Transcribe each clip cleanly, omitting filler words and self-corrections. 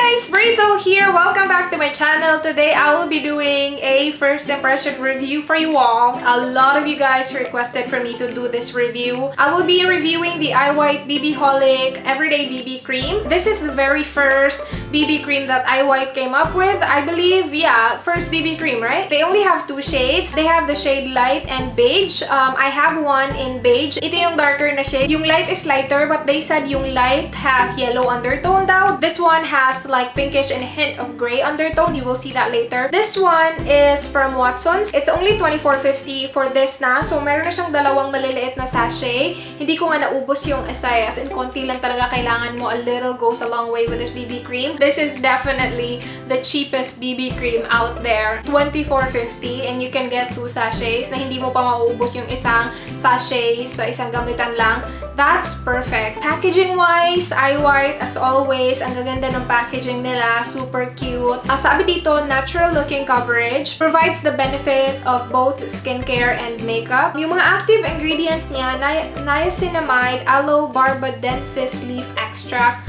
guys, Brazel here. Welcome back to my channel. Today I will be doing a first impression review for you all. A lot of you guys requested for me to do this review. I will be reviewing the iWhite BB-holic Everyday BB Cream. This is the very first BB cream that iWhite came up with. I believe, yeah, first BB cream, right? They only have two shades. They have the shade light and beige. I have one in beige. Ito yung darker na shade. Yung light is lighter, but they said yung light has yellow undertone daw. This one has like pinkish and a hint of gray undertone. You will see that later. This one is from Watsons. It's only $24.50 for this na. So, meron na siyang dalawang maliliit na sachet. Hindi ko nga naubos yung isa. As in, konti lang talaga kailangan mo. A little goes a long way with this BB cream. This is definitely the cheapest BB cream out there. $24.50 and you can get 2 sachets na hindi mo pa maubos yung isang sachet sa isang gamitan lang. That's perfect. Packaging-wise, iWhite, as always, ang gaganda ng packaging nila. Super cute. Sabi dito, natural-looking coverage. Provides the benefit of both skincare and makeup. Yung mga active ingredients niya, niacinamide, aloe barbadensis leaf extract,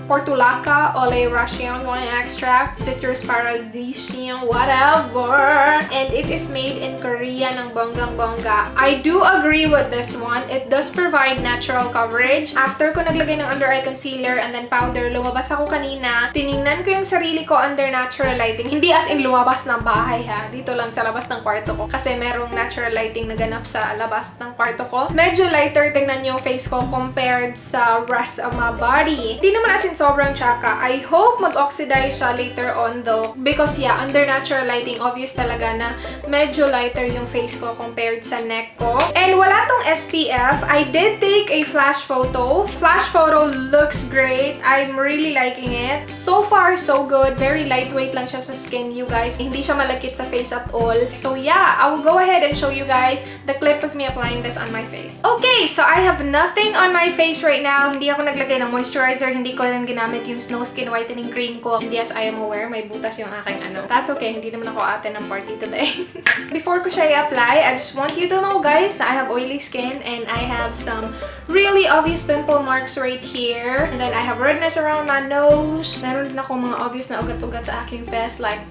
portulaca oleracea wine extract, citrus paradisium, whatever. And it is made in Korea ng bonggang-bongga. I do agree with this one. It does provide natural coverage. After ko naglagay ng under eye concealer and then powder, lumabas ako kanina. Tiningnan ko yung sarili ko under natural lighting. Hindi as in lumabas ng bahay ha. Dito lang sa labas ng kwarto ko. Kasi merong natural lighting na ganap sa labas ng kwarto ko. Medyo lighter tingnan yung face ko compared sa rest of my body. Hindi naman as in sobrang tsaka. I hope mag-oxidize siya later on though. Because yeah, under natural lighting, obvious talaga na medyo lighter yung face ko compared sa neck ko. And wala tong SPF. I did take a flash photo. Flash photo looks great. I'm really liking it. So far, so good. Very lightweight lang siya sa skin, you guys. Hindi siya malakit sa face at all. So yeah, I will go ahead and show you guys the clip of me applying this on my face. Okay, so I have nothing on my face right now. Hindi ako naglagay ng moisturizer. Hindi ko rin ginamit yung Snow Skin Whitening Cream ko. Hindi as I am aware, may butas yung aking ano. That's okay. Hindi naman ako ate ng party today. Before ko siya i-apply, I just want you to know, guys, na I have oily skin and I have some really obvious pimple marks right here. And then I have redness around my nose. Meron din ako mga obvious na ugat-ugat sa aking face like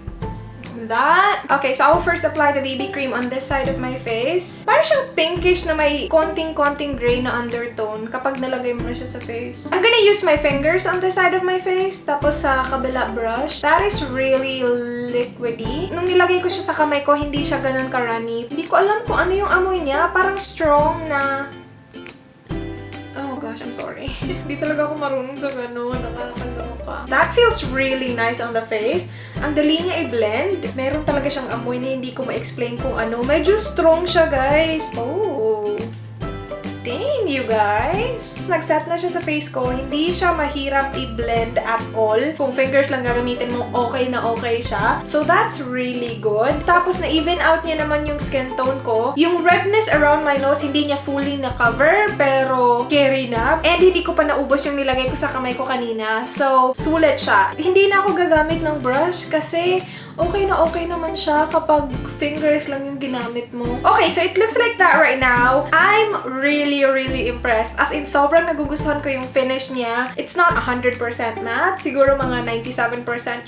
that. Okay, so I will first apply the BB cream on this side of my face. Parang siyang pinkish na may konting-konting gray na undertone kapag nalagay mo na siya sa face. I'm gonna use my fingers on this side of my face, tapos sa kabila brush. That is really liquidy. Nung nilagay ko siya sa kamay ko, hindi siya ganun karani. Hindi ko alam kung ano yung amoy niya. Parang strong na... Oh gosh, I'm sorry. Hindi talaga ako marunong sa gano'n. Nakakaloka. That feels really nice on the face. Ang dali niya i-blend. Meron talaga siyang amoy na hindi ko ma-explain kung ano. Medyo strong siya, guys. Oh. Dang, you guys. Nag-set na siya sa face ko. Hindi siya mahirap i-blend at all. Kung fingers lang gagamitin mo, okay na okay siya. So, that's really good. Tapos, na-even out niya naman yung skin tone ko. Yung redness around my nose, hindi niya fully na-cover, pero carry na. And hindi ko pa naubos yung nilagay ko sa kamay ko kanina. So, sulit siya. Hindi na ako gagamit ng brush kasi okay naman siya kapag fingers lang yung ginamit mo. Okay, so it looks like that right now. I'm really impressed. As in, sobrang nagugustuhan ko yung finish niya. It's not 100% matte. Siguro mga 97%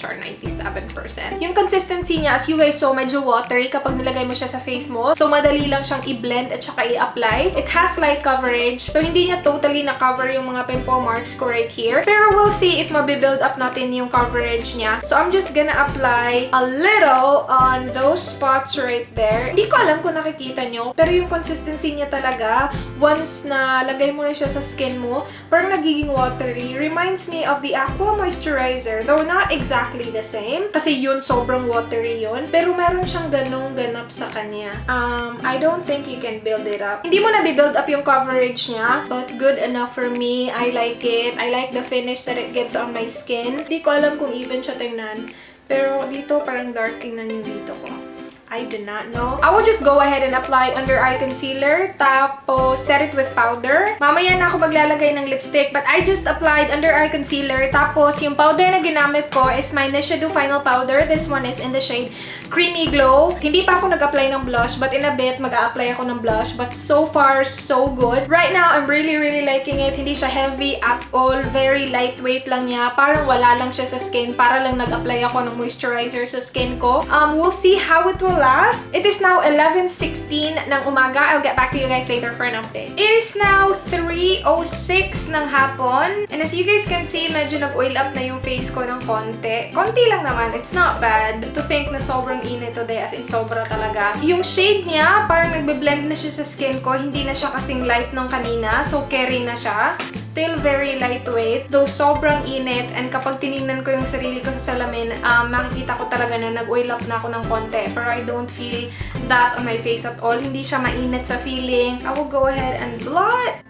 or 97%. Yung consistency niya, as you guys saw, medyo watery kapag nilagay mo siya sa face mo. So, madali lang siyang i-blend at saka i-apply. It has light coverage. So, hindi niya totally na-cover yung mga pimple marks ko right here. Pero we'll see if mabibuild up natin yung coverage niya. So, I'm just gonna apply a little on those spots right there. Hindi ko alam kung nakikita nyo, pero yung consistency niya talaga, once na lagay mo na siya sa skin mo, parang nagiging watery. Reminds me of the Aqua Moisturizer. Though not exactly the same, kasi yun sobrang watery yun, pero meron siyang ganong ganap sa kanya. I don't think you can build it up. Hindi mo na build up yung coverage niya, but good enough for me. I like it. I like the finish that it gives on my skin. Hindi ko alam kung even siya tingnan. Pero dito, parang dark. Tingnan nyo dito ko. I do not know. I will just go ahead and apply under eye concealer, tapos set it with powder. Mamaya na ako maglalagay ng lipstick, but I just applied under eye concealer, tapos yung powder na ginamit ko is my Nishido Final Powder. This one is in the shade Creamy Glow. Hindi pa ako nag-apply ng blush, but in a bit, mag-a-apply ako ng blush. But so far, so good. Right now, I'm really liking it. Hindi siya heavy at all. Very lightweight lang niya. Parang wala lang siya sa skin. Para lang nag-apply ako ng moisturizer sa skin ko. We'll see how it will last. It is now 11:16 ng umaga. I'll get back to you guys later for an update. It is now 3:06 ng hapon. And as you guys can see, medyo nag-oil up na yung face ko ng konti. Konti lang naman. It's not bad. To think na sobrang init today, as in sobra talaga. Yung shade niya, parang nagbe-blend na siya sa skin ko. Hindi na siya kasing light nung kanina. So, carry na siya. Still very lightweight. Though sobrang init. And kapag tinignan ko yung sarili ko sa salamin, makikita ko talaga na nag-oil up na ako ng konti. Pero I don't feel that on my face at all. Hindi siya mainit sa feeling. I will go ahead and blot.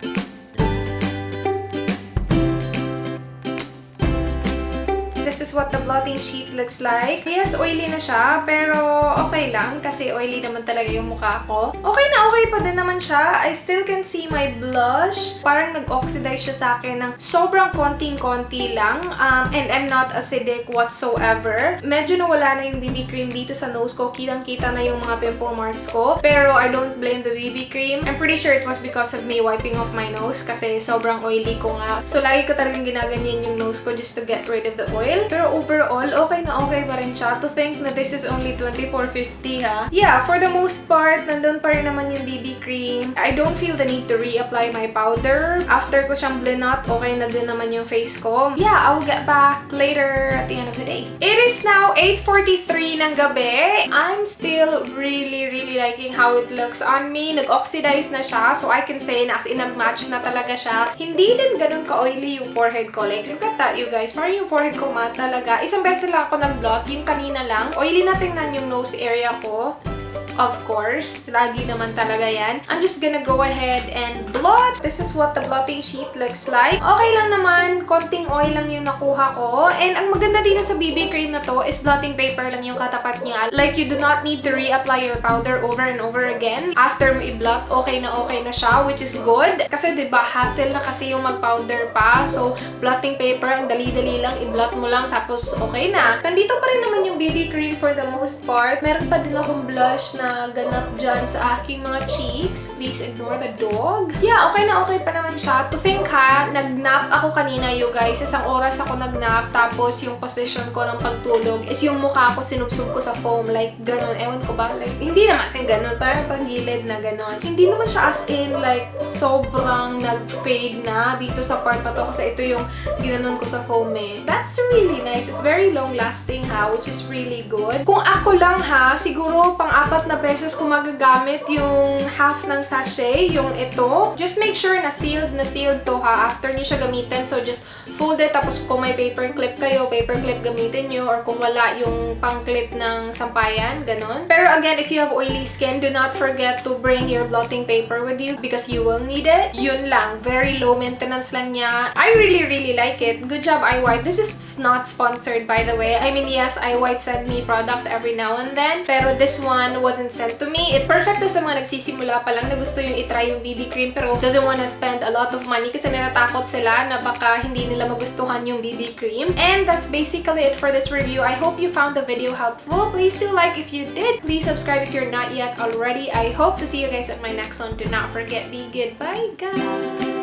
This is what the blotting sheet looks like. Yes, oily na siya, pero okay lang kasi oily naman talaga yung mukha ko. Okay na okay pa din naman siya. I still can see my blush. Parang nag-oxidize siya sa akin ng sobrang konting-konti lang. And I'm not acidic whatsoever. Medyo nawala na yung BB cream dito sa nose ko. Kitang-kita na yung mga pimple marks ko. Pero I don't blame the BB cream. I'm pretty sure it was because of me wiping off my nose kasi sobrang oily ko nga. So, lagi ko talagang ginaganyan yung nose ko just to get rid of the oil. Pero overall, okay na okay pa rin siya. To think na this is only 24.50 ha. Yeah, for the most part, nandun pa rin naman yung BB cream. I don't feel the need to reapply my powder. After ko siyang blinot, okay na din naman yung face ko. Yeah, I will get back later at the end of the day. It is now 8:43 ng gabi. I'm still really liking how it looks on me. Nag-oxidize na siya, so I can say na as in nag-match na talaga siya. Hindi din ganun ka-oily yung forehead ko. Like, look at that, you guys. Parang yung forehead ko matte talaga. Isang beses lang ako nag-blot. Yung kanina lang. Oily na tingnan yung nose area ko. Of course. Lagi naman talaga yan. I'm just gonna go ahead and blot. This is what the blotting sheet looks like. Okay lang naman. Konting oil lang yung nakuha ko. And ang maganda dito sa BB cream na to is blotting paper lang yung katapat niya. Like, you do not need to reapply your powder over and over again. After mo i-blot, okay na siya, which is good. Kasi diba, hassle na kasi yung mag-powder pa. So, blotting paper, ang dali-dali lang. I-blot mo lang, tapos okay na. Nandito pa rin naman yung BB cream for the most part. Meron pa din akong blush na ganap dyan sa aking mga cheeks. Please ignore the dog. Yeah, okay na okay pa naman siya. To think ha, nag-nap ako kanina, you guys. Isang oras ako nag-nap. Tapos yung position ko ng pagtulog is yung mukha ko sinubsub ko sa foam. Like, ganon. Ewan ko ba? Like, hindi naman sin ganon. Parang pag-gilid na ganon. Hindi naman siya as in, like, sobrang nag-fade na dito sa part na to. Kasi ito yung ginanon ko sa foam eh. That's really nice. It's very long-lasting ha, which is really good. Kung ako lang ha, siguro pang-apat na beses ko magagamit yung half ng sachet, yung ito. Just make sure na sealed to ha, after nyo siya gamitin. So, just fold it, tapos kung may paper clip kayo, paper clip gamitin nyo, or kung wala yung pang-clip ng sampayan, ganon. Pero again, if you have oily skin, do not forget to bring your blotting paper with you because you will need it. Yun lang. Very low maintenance lang niya. I really like it. Good job, iWhite. This is not sponsored, by the way. I mean, yes, iWhite send me products every now and then, pero this one wasn't sent to me. It perfect to sa mga nagsisimula pa lang na gusto yung itry yung BB cream pero doesn't wanna spend a lot of money kasi natatakot sila na baka hindi nila magustuhan yung BB cream. And that's basically it for this review. I hope you found the video helpful. Please do like if you did. Please subscribe if you're not yet already. I hope to see you guys at my next one. Do not forget, be good. Bye, guys!